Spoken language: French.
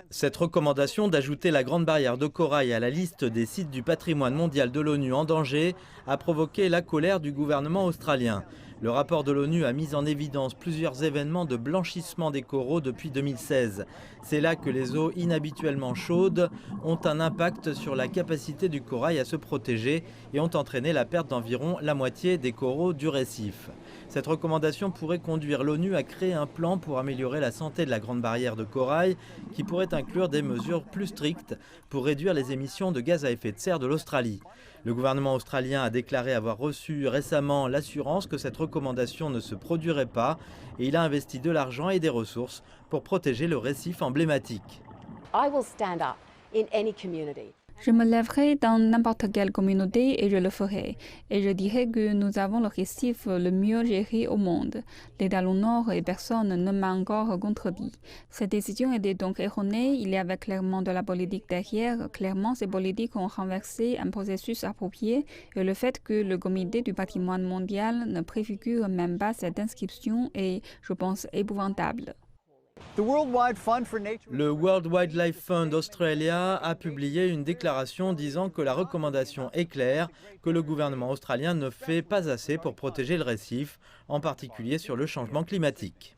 Cette recommandation d'ajouter la Grande Barrière de Corail à la liste des sites du patrimoine mondial de l'ONU en danger a provoqué la colère du gouvernement australien. Le rapport de l'ONU a mis en évidence plusieurs événements de blanchissement des coraux depuis 2016. C'est là que les eaux inhabituellement chaudes ont un impact sur la capacité du corail à se protéger et ont entraîné la perte d'environ la moitié des coraux du récif. Cette recommandation pourrait conduire l'ONU à créer un plan pour améliorer la santé de la Grande Barrière de Corail, qui pourrait inclure des mesures plus strictes pour réduire les émissions de gaz à effet de serre de l'Australie. Le gouvernement australien a déclaré avoir reçu récemment l'assurance que cette recommandation ne se produirait pas et il a investi de l'argent et des ressources pour protéger le récif emblématique. Je me lèverai dans n'importe quelle communauté et je le ferai. Et je dirai que nous avons le récif le mieux géré au monde. Les talons nord et personne ne m'a encore contredit. Cette décision était donc erronée. Il y avait clairement de la politique derrière. Clairement, ces politiques ont renversé un processus approprié. Et le fait que le comité du patrimoine mondial ne préfigure même pas cette inscription est, je pense, épouvantable. Le World Wildlife Fund Australia a publié une déclaration disant que la recommandation est claire, que le gouvernement australien ne fait pas assez pour protéger le récif, en particulier sur le changement climatique.